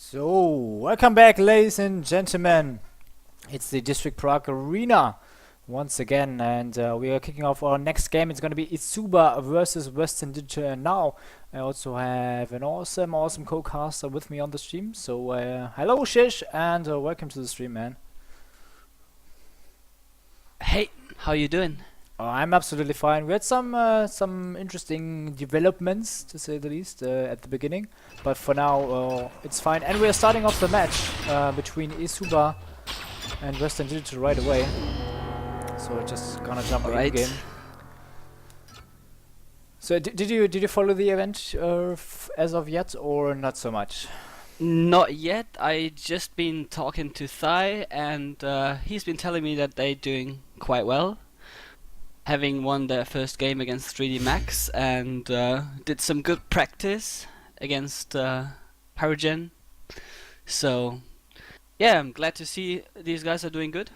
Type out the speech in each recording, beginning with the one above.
So, welcome back, ladies and gentlemen. It's the District Prague Arena once again, and we are kicking off our next game. It's going to be eSuba versus Western Digital. And now I also have an awesome co-caster with me on the stream. So, hello, Shish, and welcome to the stream, man. Hey, how you doing? I'm absolutely fine. We had some interesting developments, to say the least, at the beginning, but for now it's fine. And we are starting off the match between eSuba and Western Digital right away. So we're just gonna jump right in the game. So did you follow the event as of yet, or not so much? Not yet. I just been talking to Thai, and he's been telling me that they're doing quite well, having won their first game against 3D Max, and did some good practice against Pyrogen. So yeah, I'm glad to see these guys are doing good.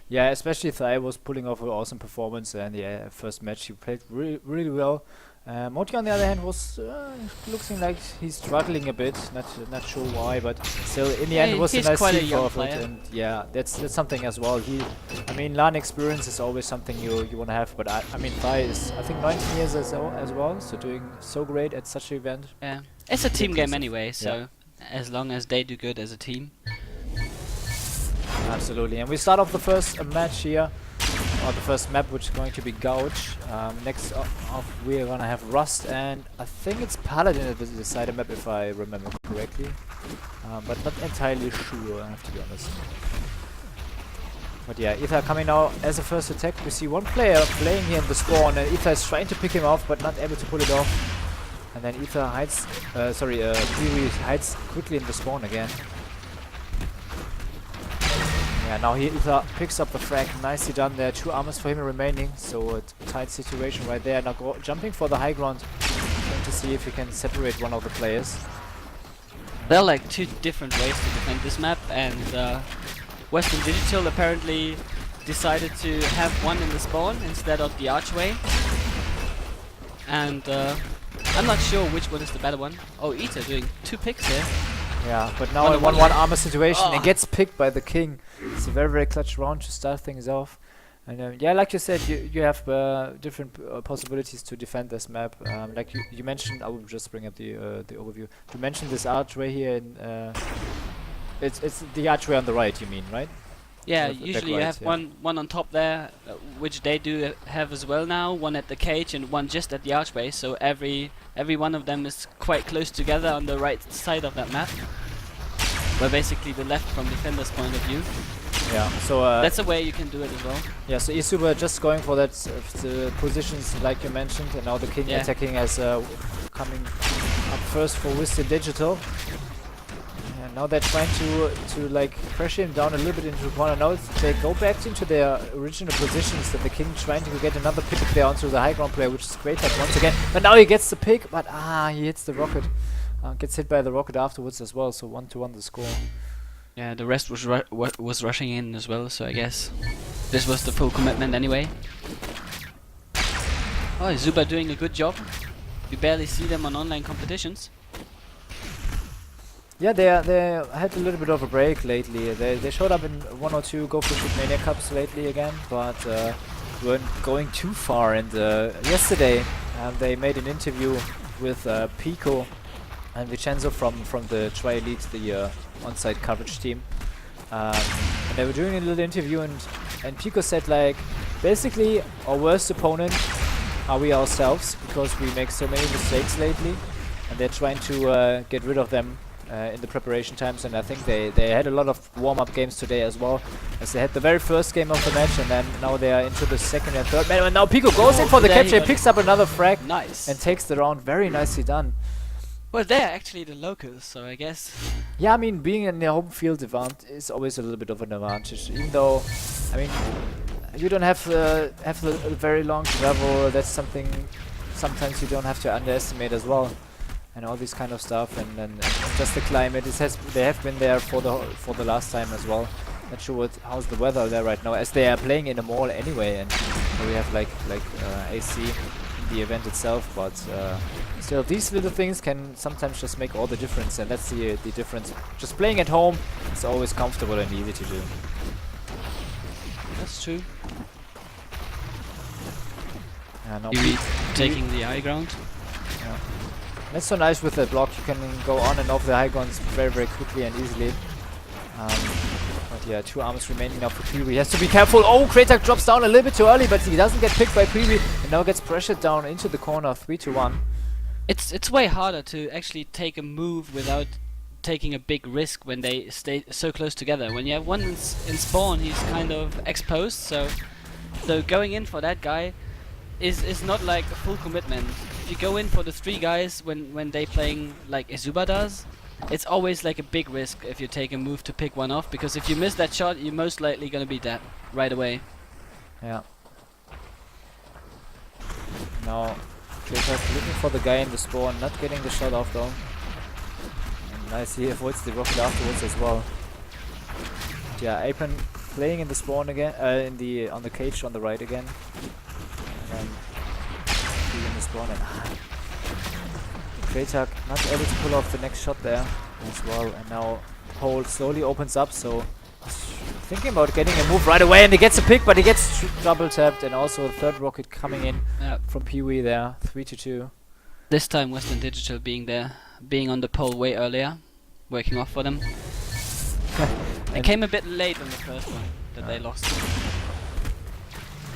Yeah, especially Thai was pulling off an awesome performance, and yeah, first match he played really well. Moti, on the other hand, was looking like he's struggling a bit. Not sure why, but still, in the end, it was a nice team effort. And yeah, that's something as well. I mean, LAN experience is always something you want to have. But I mean, Thai is, I think, 19 years as well, so doing so great at such an event. Yeah, it's a team game anyway. So as long as they do good as a team. Absolutely, and we start off the first match here. Or the first map, which is going to be Gouge. Next off, we are gonna have Rust, and I think it's Paladin at the side of map, if I remember correctly. But not entirely sure, I have to be honest. But yeah, Ether coming now as a first attack. We see one player playing here in the spawn, and Ether is trying to pick him off, but not able to pull it off. And then Ether hides, Fury hides quickly in the spawn again. Yeah, now Ether picks up the frag, nicely done there, 2 armors for him remaining, so a tight situation right there. Now jumping for the high ground, trying to see if he can separate one of the players. There are like 2 different ways to defend this map, and Western Digital apparently decided to have one in the spawn instead of the archway. And I'm not sure which one is the better one. Oh, Ether doing 2 picks here. Yeah, but now a 1-1 armor situation and gets picked by the king. It's a very clutch round to start things off. And yeah, like you said, you have different possibilities to defend this map. Like you mentioned, I will just bring up the overview. You mentioned this archway here. It's the archway on the right, you mean, right? Yeah, usually you have one on top there, which they do have as well now. One at the cage and one just at the archway. So every one of them is quite close together on the right side of that map. Where basically the left from defender's point of view. Yeah, so that's a way you can do it as well. Yeah, so eSuba just going for that positions like you mentioned, and now the king attacking as coming up first for Western Digital. And now they're trying to like pressure him down a little bit into the corner. Now they go back into their original positions, and the king trying to get another pick there onto the high ground player, which is great like once again. But now he gets the pick, but he hits the rocket. Gets hit by the rocket afterwards as well, so 1-1 the score. Yeah, the rest was rushing in as well, so I guess this was the full commitment anyway. Oh, eSuba doing a good job. We barely see them on online competitions. Yeah, they had a little bit of a break lately. They showed up in 1 or 2 Go for ShootMania Cups lately again, but weren't going too far. And yesterday they made an interview with Pico and Vincenzo from the Tri-Elite, the on-site coverage team. And they were doing a little interview, and Pico said, like, basically our worst opponent are we ourselves, because we make so many mistakes lately, and they're trying to get rid of them in the preparation times. And I think they had a lot of warm-up games today as well, as they had the very first game of the match, and then now they are into the second and third match. And now Pico goes in for the capture, picks up another frag, and takes the round. Very nicely done. Well, they're actually the locals, so I guess. Yeah, I mean, being in the home field is always a little bit of an advantage. Even though, I mean, you don't have a very long travel. That's something sometimes you don't have to underestimate as well, and all this kind of stuff. And just the climate. They have been there for the last time as well. Not sure how's the weather there right now, as they are playing in a mall anyway, and we have like AC the event itself, but still, these little things can sometimes just make all the difference, and that's the difference. Just playing at home is always comfortable and easy to do. That's true. No, taking the high ground. Yeah. That's so nice with the block. You can go on and off the high grounds very quickly and easily. But yeah, 2 arms remaining now for Peewee. He has to be careful. Oh, Kratak drops down a little bit too early, but he doesn't get picked by Peewee and now gets pressured down into the corner. 3-1. It's way harder to actually take a move without taking a big risk when they stay so close together. When you have one in spawn, he's kind of exposed, so going in for that guy is not like a full commitment. If you go in for the 3 guys when they playing like eSuba does, it's always like a big risk if you take a move to pick one off, because if you miss that shot, you're most likely gonna be dead right away. Yeah. Now Kratak looking for the guy in the spawn, not getting the shot off though. And nice, he avoids the rocket afterwards as well. But yeah, Apen playing in the spawn again, on the cage on the right again. And then in the spawn and Kratak not able to pull off the next shot there as well, and now hole slowly opens up, so he's thinking about getting a move right away, and he gets a pick, but he gets double tapped, and also a third rocket coming in from Peewee there. 3-2. This time Western Digital being there, being on the pole way earlier, working off for them. It came a bit late on the first one that they lost.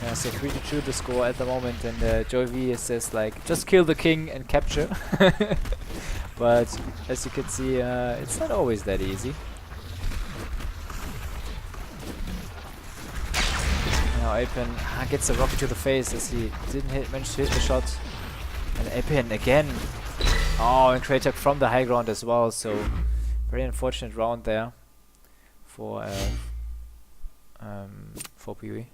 Yeah, so 3-2 the score at the moment, and Joey V says like, just kill the king and capture. But as you can see, it's not always that easy. Now Apen gets a rocket to the face as he didn't manage to hit the shot. And Apen again. Oh, and Kratak from the high ground as well, so very unfortunate round there for Peewee.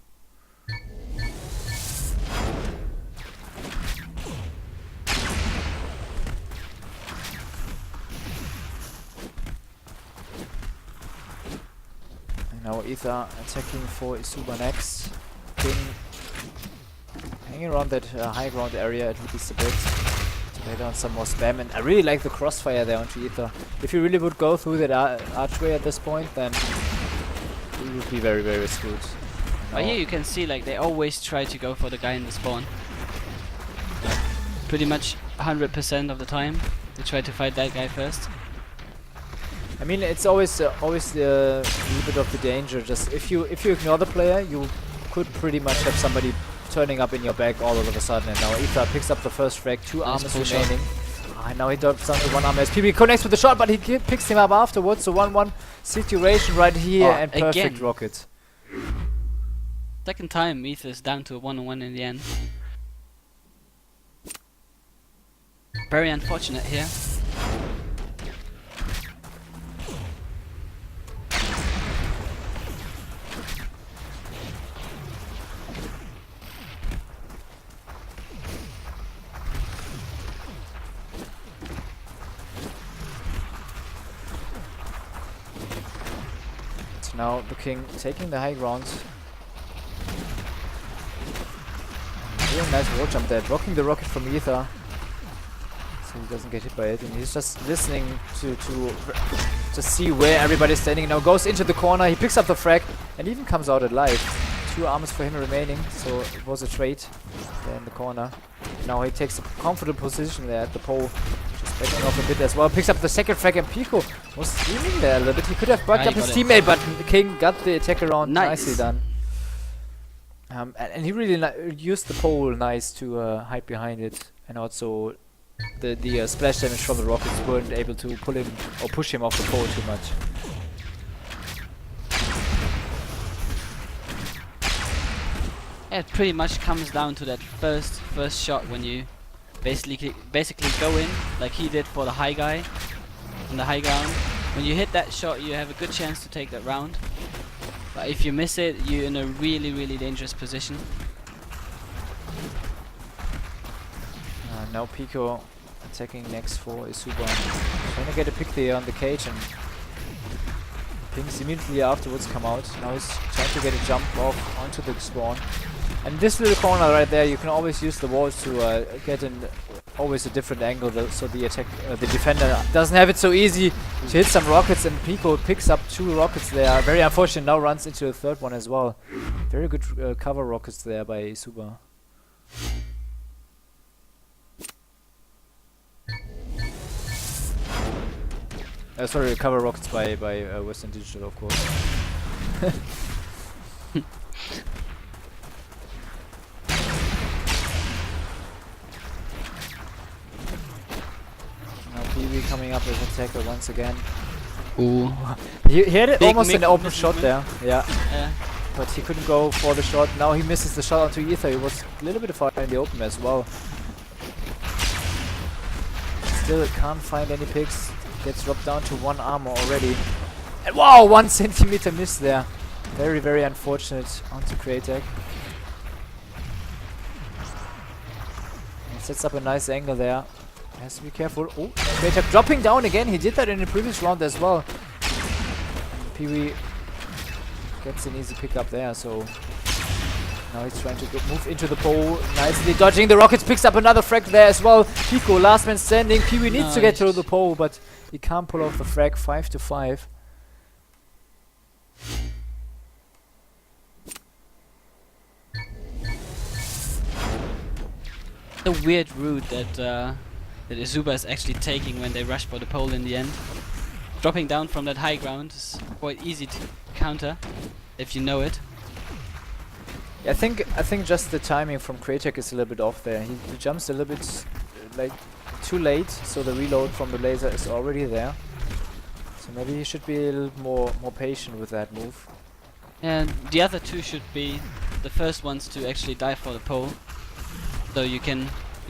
And now Ether attacking for eSuba next. King hanging around that high ground area at least a bit to lay down some more spam, and I really like the crossfire there onto Ether. If you really would go through that archway at this point, then you would be very screwed. But here you can see like they always try to go for the guy in the spawn. Pretty much 100% of the time they try to fight that guy first. I mean, it's always a little bit of the danger. Just if you ignore the player, you could pretty much have somebody turning up in your back all of a sudden. And now Ether picks up the first frag, 2 arms remaining. And now he drops down to 1 arm as Peewee connects with the shot, but he picks him up afterwards. So 1-1 situation right here, and perfect again. rocket. Second time Ether is down to a 1-on-1 in the end. Very unfortunate here. So now the king taking the high ground. Really nice wall jump there, blocking the rocket from Ether, so he doesn't get hit by it, and he's just listening to just see where everybody's standing. Now goes into the corner, he picks up the frag, and even comes out alive. 2 arms for him remaining, so it was a trade there in the corner. Now he takes a comfortable position there at the pole, just backing off a bit as well. Picks up the second frag, and Pico was steaming there a little bit. He could have backed up his teammate, but the king got the attack around. Nicely done. And he really used the pole nice to hide behind it, and also the splash damage from the rockets weren't able to pull him or push him off the pole too much. Yeah, it pretty much comes down to that first shot when you basically go in like he did for the high guy on the high ground. When you hit that shot, you have a good chance to take that round. But if you miss it, you're in a really dangerous position. Now Pico attacking next for eSuba. Trying to get a pick there on the cage, and pings immediately afterwards come out. Now he's trying to get a jump off onto the spawn. And this little corner right there, you can always use the walls to get in always a different angle, so the the defender doesn't have it so easy to hit some rockets. And Pico picks up 2 rockets there. Very unfortunate. Now runs into the 3rd one as well. Very good cover rockets there by eSuba. Sorry, cover rockets by Western Digital, of course. Now PB coming up as attacker once again. Ooh. He had it Big almost an open missing shot there. Yeah. Yeah. But he couldn't go for the shot. Now he misses the shot onto Ether. He was a little bit far in the open as well. Still can't find any picks. Gets dropped down to 1 armor already. And wow, 1 centimeter miss there. Very, very unfortunate onto Kratek. Sets up a nice angle there. Has to be careful. Oh, Kratek dropping down again. He did that in the previous round as well. Pee-wee gets an easy pick up there, so now he's trying to move into the pole, nicely dodging the rockets, picks up another frag there as well. Pico, last man standing. Pee-wee needs to get through the pole, but he can't pull off the frag. 5-5. The weird route that that eSuba is actually taking when they rush for the pole in the end. Dropping down from that high ground is quite easy to counter if you know it. Yeah, I think just the timing from Kratek is a little bit off there. He jumps a little bit like too late, so the reload from the laser is already there. So maybe he should be a little more patient with that move. And the other 2 should be the first ones to actually dive for the pole. So you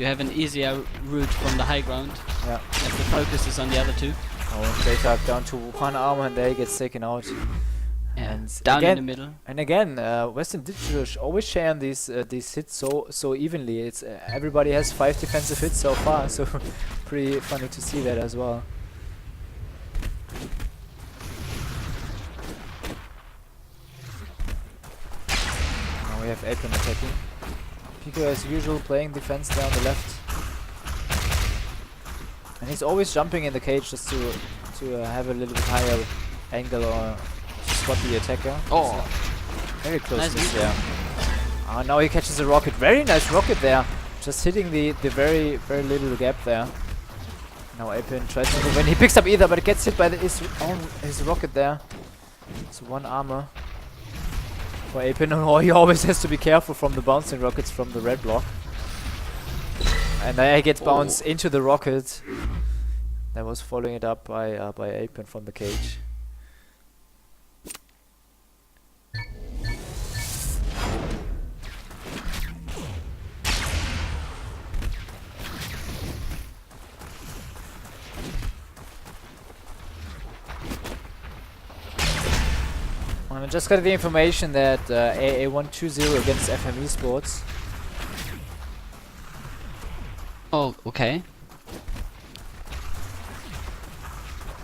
have an easier route from the high ground. Yeah. As the focus is on the other 2. Oh, Kratek down to 1 armor and there he gets taken out. Yeah. And Down again, in the middle. And again, Western Digital always sharing these hits so evenly. It's everybody has 5 defensive hits so far, so pretty funny to see that as well. Now we have Apron attacking. Pico as usual playing defense there on the left. And he's always jumping in the cage just to have a little bit higher angle or spot the attacker. Oh, very close nice miss there. Now he catches a rocket. Very nice rocket there. Just hitting the very little gap there. Now Apin tries to move in. He picks up either, but it gets hit by his rocket there. It's 1 armor for Apin. Oh, he always has to be careful from the bouncing rockets from the red block. And there he gets bounced into the rocket. That was following it up by Apin from the cage. I just got the information that AA won 2-0 against FM Esports. oh, okay.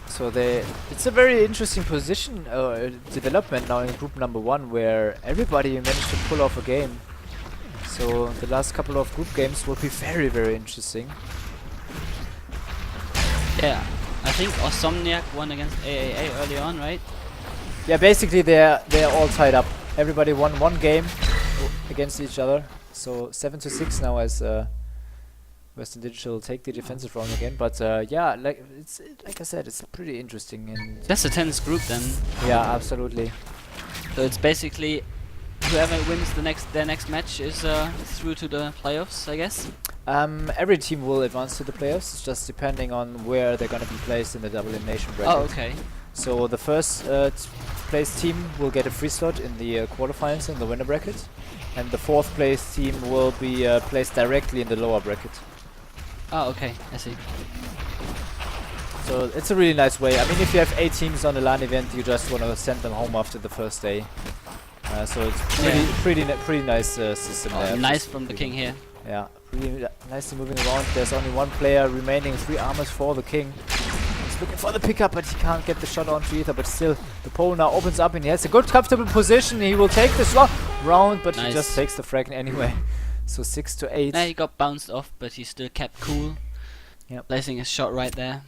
So it's a very interesting position development now in group number 1, where everybody managed to pull off a game. So the last couple of group games will be very interesting. Yeah, I think Osomniac won against AAA early on, right? Yeah, basically they're all tied up. Everybody won 1 game against each other. So 7-6 now as Western Digital take the defensive round again. But yeah, like I said, it's pretty interesting. And That's a tense group then. yeah, absolutely. So it's basically whoever wins their next match is through to the playoffs, I guess. Every team will advance to the playoffs. It's just depending on where they're gonna be placed in the double elimination bracket. Oh, okay. So the first place team will get a free slot in the quarterfinals in the winner bracket, and the 4th place team will be placed directly in the lower bracket. Oh, okay. I see. So it's a really nice way. I mean, if you have 8 teams on a LAN event, you just want to send them home after the first day. So it's pretty nice system there. Nice from the king here. Yeah, really nicely moving around. There's only 1 player remaining, 3 armors for the king. He's looking for the pickup, but he can't get the shot onto either. But still, the pole now opens up and he has a good comfortable position. He will take this one. round, but he Nice. just takes the frag anyway. So 6-8. Yeah, he got bounced off, but he still kept cool. Yep. Placing his shot right there.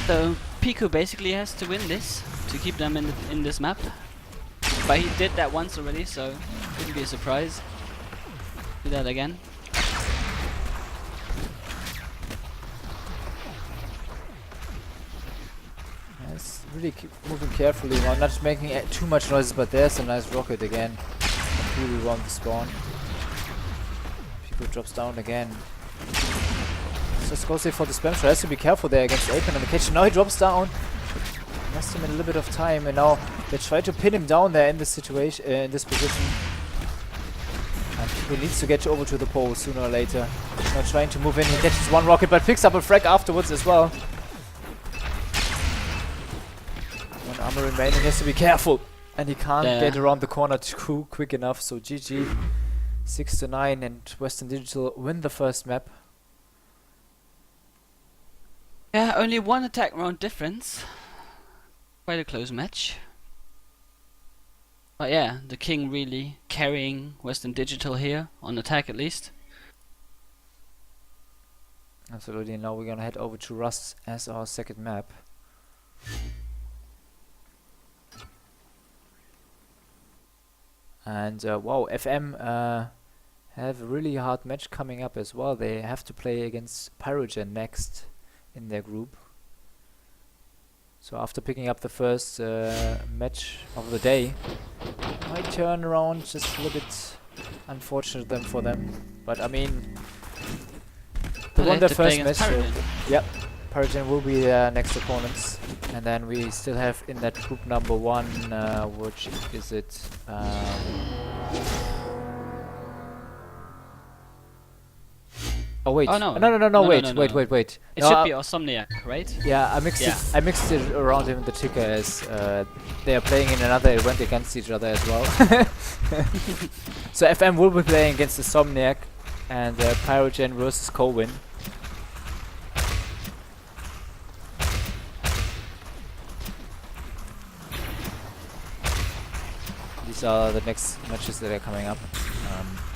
So Pico basically has to win this to keep them in this map. But he did that once already, so wouldn't be a surprise. Do that again. Yes, really keep moving carefully now, not making too much noise, but there's a nice rocket again. Really want the spawn. Pico drops down again. Just goes in for the spam shot. Has to be careful there against Apen on the kitchen. Now he drops down. Lost him in a little bit of time, and now they try to pin him down there in this situation, in this position. And he needs to get over to the pole sooner or later. Now trying to move in. He catches one rocket, but picks up a frag afterwards as well. One armor remaining. He has to be careful, and he can't get around the corner too quick enough. So GG, 6-9, and Western Digital win the first map. Yeah, only one attack round difference. Quite a close match. But yeah, the King really carrying Western Digital here, on attack at least. Absolutely, now we're gonna head over to Rust as our second map. And wow, FM have a really hard match coming up as well. They have to play against Pyrogen next in their group. So after picking up the first match of the day, might turn around just a little bit unfortunate for them. But I mean, they won their first match. Yep, Pyrogen will be their next opponents. And then we still have in that group number 1, which is it? Oh wait! Oh, no. No, wait. It should be Osomniac, right? Yeah, I mixed Yeah. it. I mixed it around in the ticker as they are playing in another event against each other as well. So FM will be playing against the Somniac and Pyrogen versus Colwyn. These are the next matches that are coming up.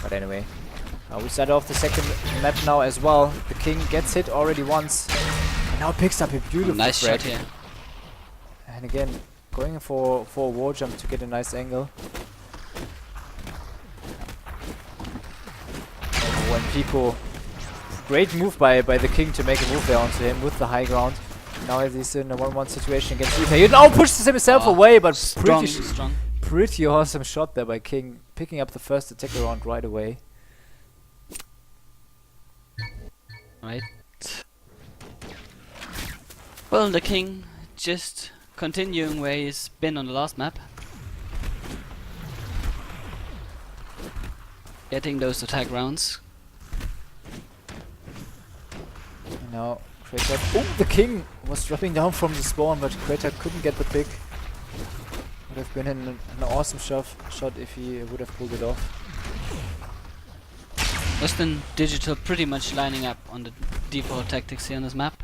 But anyway. We start off the second map now as well. The King gets hit already once. And now picks up a beautiful nice frag. shot here. And again, going for a wall jump to get a nice angle. And when Pico... Great move by the King to make a move there onto him with the high ground. Now he's in a 1-1 situation against Ethan. He now pushes himself away, but pretty awesome shot there by King. Picking up the first attack round right away. Right. Well, the King just continuing where he's been on the last map. Getting those attack rounds. Now, Krater. Oh, the King was dropping down from the spawn, but Krater couldn't get the pick. Would have been an awesome shot if he would have pulled it off. Western Digital pretty much lining up on the default tactics here on this map.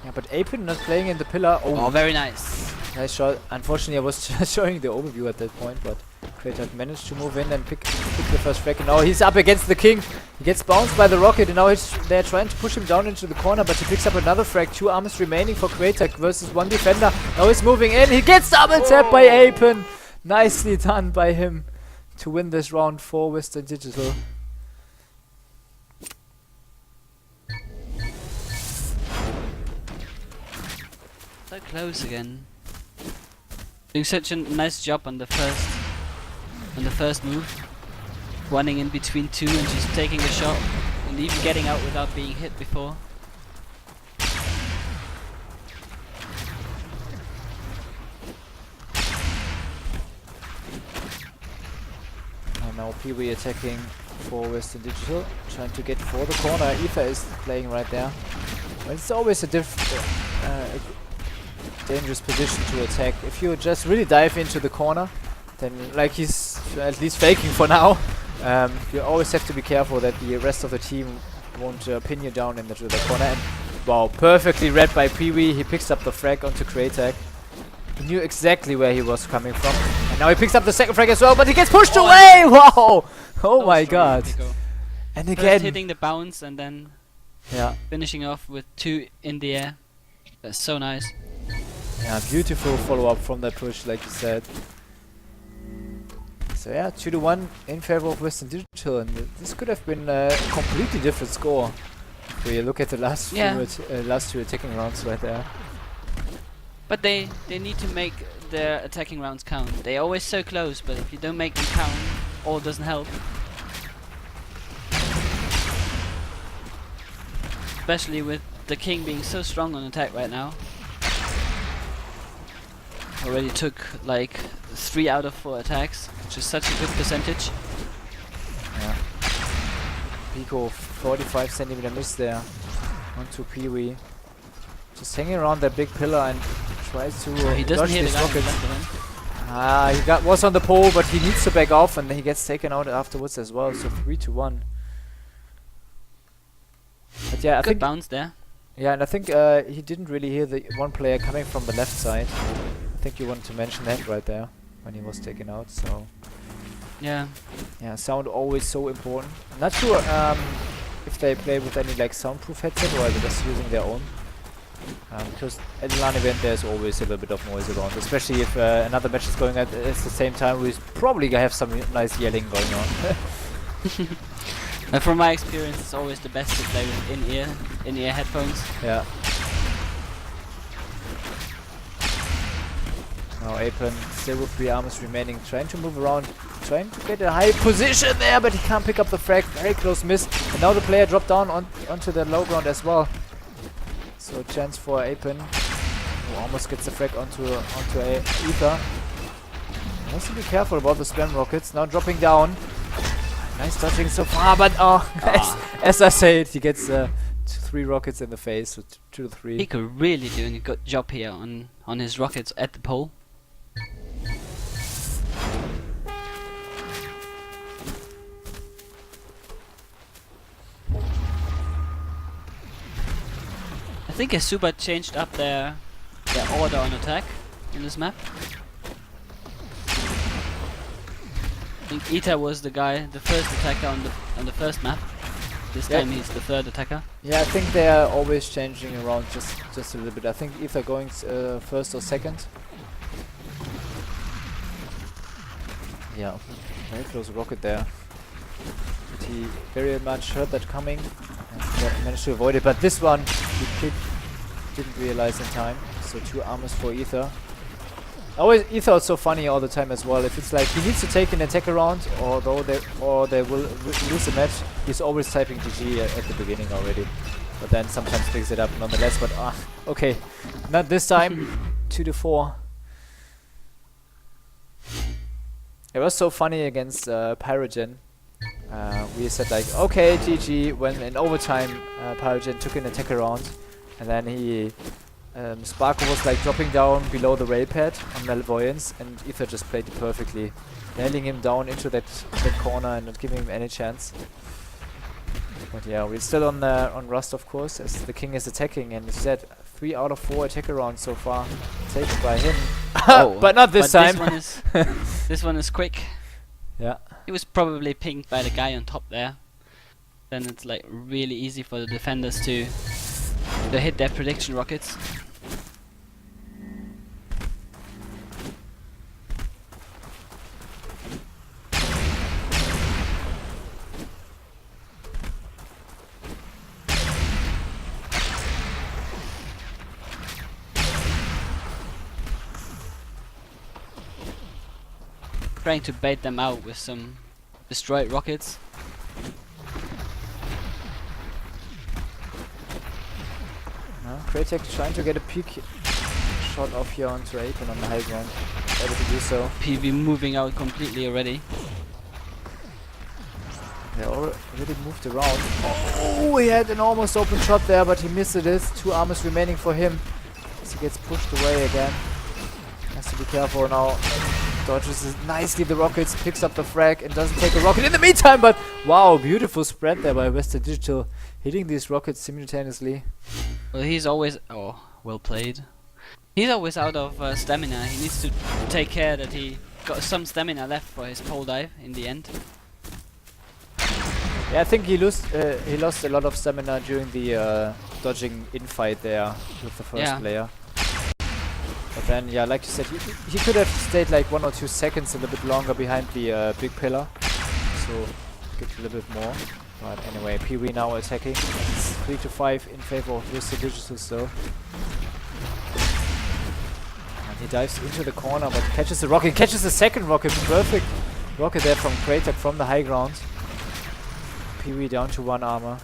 Yeah, but Apen not playing in the pillar. Oh, very nice. Nice shot. Unfortunately, I was just showing the overview at that point, but Krater managed to move in and pick the first frag. And now he's up against the King. He gets bounced by the rocket, and now they're trying to push him down into the corner, but he picks up another frag. 2 arms remaining for Krater versus 1 defender. Now he's moving in. He gets double tapped by Apen. Nicely done by him to win this round for Western Digital. So close again. Doing such a nice job on the first move. Running in between 2 and just taking a shot and even getting out without being hit before. And now Pee-wee attacking for Western Digital, trying to get for the corner. Ether is playing right there. But it's always a dangerous position to attack. If you just really dive into the corner, then like he's at least faking for now, you always have to be careful that the rest of the team pin you down into the corner. And wow, perfectly read by Pee-wee. He picks up the frag onto Kratek. He knew exactly where he was coming from. And now he picks up the second frag as well, but he gets pushed away! Wow! Oh my god. And First again... hitting the bounce and then finishing off with 2 in the air. That's so nice. Yeah, beautiful follow-up from that push, like you said. So yeah, 2-1 in favor of Western Digital, and this could have been a completely different score. If we look at the last last two attacking rounds right there. But they need to make their attacking rounds count. They're always so close, but if you don't make them count, all doesn't help. Especially with the King being so strong on attack right now. Already took like 3 out of 4 attacks, which is such a good percentage. Yeah. Pico 45 centimeter miss there onto Pee-wee. Just hanging around that big pillar and tries to he doesn't dodge hear these the guy rockets. He was on the pole, but he needs to back off, and he gets taken out afterwards as well. So 3-1. But yeah, I think bounce there. Yeah, and I think he didn't really hear the one player coming from the left side. I think you wanted to mention that right there when he was taken out. So yeah, sound always so important. Not sure if they play with any like soundproof headset or are they just using their own. Because at a LAN event there's always a little bit of noise around, especially if another match is going at the same time. We probably have some nice yelling going on. From my experience, it's always the best to play with in-ear headphones. Yeah. Now Apen still with 3 armors remaining, trying to move around, trying to get a high position there, but he can't pick up the frag. Very close miss. And now the player dropped down onto the low ground as well. So chance for Apen, who almost gets the frag onto Ether. He has to be careful about the spam rockets. Now dropping down. Nice dodging so far, but as I said, he gets 3 rockets in the face with 2-3. Pico really doing a good job here on his rockets at the pole. I think eSuba changed up their order on attack in this map. I think Ita was the first attacker on the first map. This time he's the 3rd attacker. Yeah, I think they are always changing around just a little bit. I think either going first or second. Yeah, very close rocket there. But he very much heard that coming and managed to avoid it. But this one he didn't realize in time. So 2 armors for Ether. Always Ether is so funny all the time as well. If it's like he needs to take an attack around, or they will lose the match, he's always typing GG at the beginning already. But then sometimes picks it up nonetheless. But okay, not this time. 2-4. It was so funny against Pyrogen. We said like, okay, GG, when in overtime Pyrogen took an attack around, and then he. Sparko was like dropping down below the rail pad on Malvoyance, and Ether just played it perfectly, nailing him down into that corner and not giving him any chance. But yeah, we're still on Rust, of course, as the King is attacking, and instead 3 out of 4 attack rounds so far taken by him. But not this time. This one is quick. Yeah. He was probably pinged by the guy on top there. Then it's like really easy for the defenders to hit their prediction rockets. Trying to bait them out with some destroyed rockets. Kratek trying to get a peek shot off here onto Apen on the high ground. Able to do so. PV moving out completely already. They already moved around. Oh, he had an almost open shot there, but he missed it. 2 armors remaining for him. As he gets pushed away again. Has to be careful now. Dodges nicely the rockets, picks up the frag and doesn't take a rocket in the meantime, but wow, beautiful spread there by Western Digital. hitting these rockets simultaneously. Well, he's always... Oh, well played. He's always out of stamina. He needs to take care that he got some stamina left for his pole dive in the end. Yeah, I think he lost a lot of stamina during the dodging infight there with the first player. But then, yeah, like you said, he could have stayed like 1 or 2 seconds a little bit longer behind the big pillar, so get a little bit more. But anyway, Pee-wee now attacking. It's 3-5 in favor of Mr. Digital still. And he dives into the corner, but catches the rocket. Catches the second rocket. Perfect rocket there from Kratek from the high ground. Pee-wee down to 1 armor.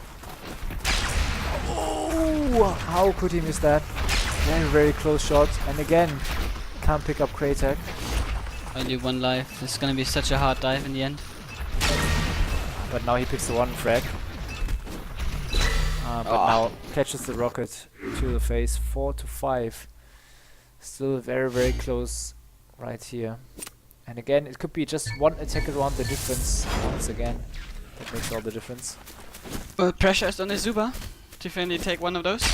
Oh, how could he miss that? Very, very close shot. And again, can't pick up Kratek. Only 1 life. This is gonna be such a hard dive in the end. But now he picks the 1 frag. But now catches the rocket to the face. 4-5. Still very, very close right here. And again, it could be just 1 attack around the difference once again. That makes all the difference. Well, pressure is on eSuba to finally take 1 of those.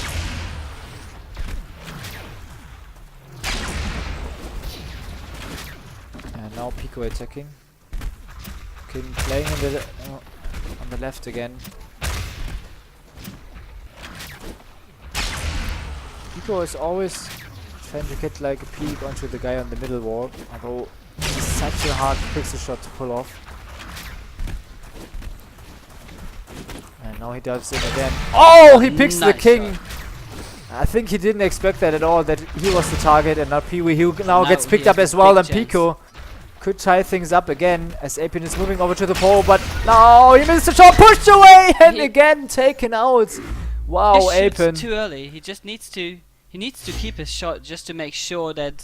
And now Pico attacking. King playing in the on the left again. Pico is always trying to get like a peek onto the guy on the middle wall, although it's such a hard pixel shot to pull off. And now he dives in again. Oh, he picks the king! Shot. I think he didn't expect that at all, that he was the target and not Pee-wee, who now gets picked up as well, and Pico could tie things up again as Apin is moving over to the pole, but no, he missed the shot, pushed away, and again taken out. Wow, Apin. Too early. He just needs to keep his shot just to make sure that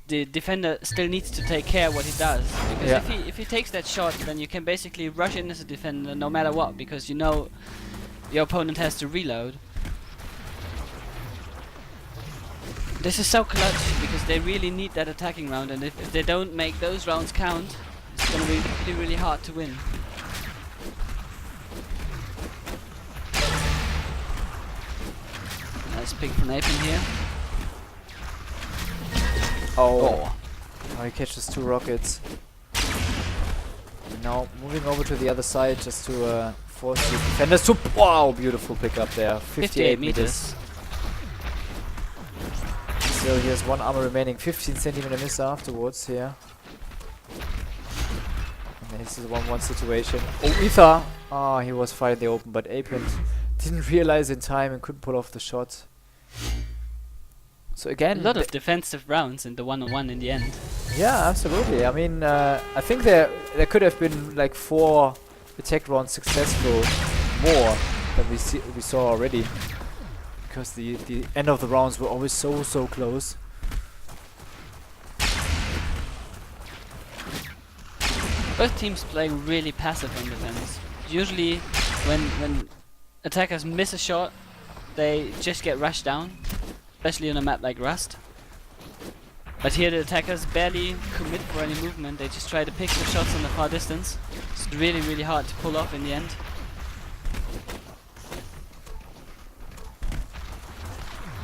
the defender still needs to take care of what he does. Because if he takes that shot, then you can basically rush in as a defender no matter what, because you know your opponent has to reload. This is so clutch because they really need that attacking round, and if they don't make those rounds count, it's gonna be really, really hard to win. Nice pick from Apin here. Oh, he catches 2 rockets. And now moving over to the other side just to force the defenders to... Wow, beautiful pick up there. 58 meters. Still, he has 1 armor remaining. 15 centimeter miss afterwards here. And then this is a 1-1 situation. Oh, Ether! Ah, he was fired in the open, but Apin didn't realize in time and couldn't pull off the shot. So again, a lot of defensive rounds in the 1-on-1 in the end. Yeah, absolutely. I mean, I think there could have been like 4 attack rounds successful more than we saw already, because the end of the rounds were always so close. Both teams playing really passive on defense. Usually, when attackers miss a shot, they just get rushed down. Especially on a map like Rust. But here the attackers barely commit for any movement, they just try to pick the shots on the far distance. It's really, really hard to pull off in the end.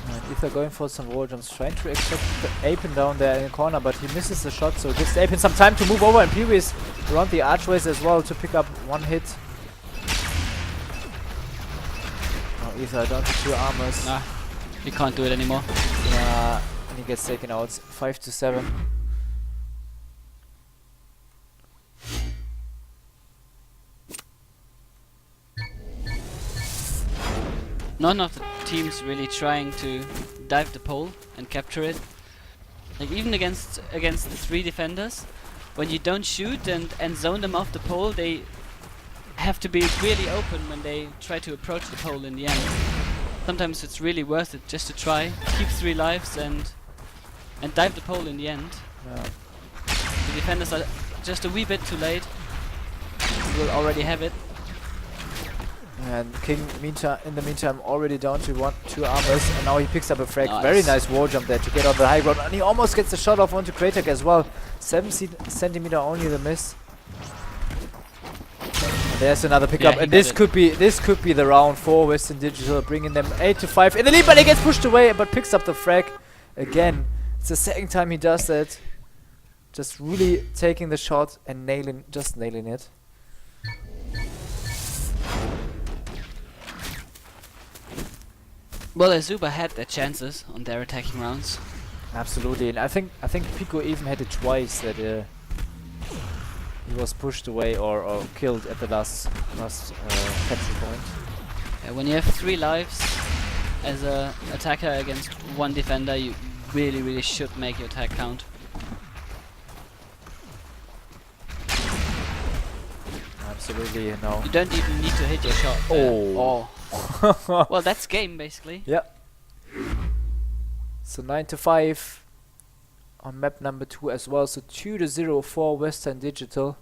And Ether going for some wall jumps, trying to expect the Apin down there in the corner, but he misses the shot, so it gives Apin some time to move over, and Pee-wee is around the archways as well to pick up 1 hit. Now Ether down to 2 armors. Nah. He can't do it anymore. Yeah, and he gets taken out. 5-7. None of the teams really trying to dive the pole and capture it. Like even against the 3 defenders, when you don't shoot and zone them off the pole, they have to be really open when they try to approach the pole in the end. Sometimes it's really worth it just to try, keep 3 lives and dive the pole in the end. Yeah. The defenders are just a wee bit too late. We'll already have it. And King in the meantime already down to 2 armors, and now he picks up a frag. Nice. Very nice wall jump there to get on the high ground, and he almost gets the shot off onto Kratek as well. 7 centimeter only the miss. there's another pickup, he and got this could be the round for Western Digital, bringing them 8-5 in the lead, but he gets pushed away, but picks up the frag again. It's the second time he does that. Just really taking the shot and nailing it. Well, eSuba had their chances on their attacking rounds. Absolutely, and I think Pico even had it twice that he was pushed away or killed at the last capture point. Yeah, when you have 3 lives as a attacker against 1 defender, you really should make your attack count. Absolutely, no. You don't even need to hit your shot. Oh. Well, that's game basically. Yeah. So 9-5 on map number 2 as well. So 2-0 for Western Digital.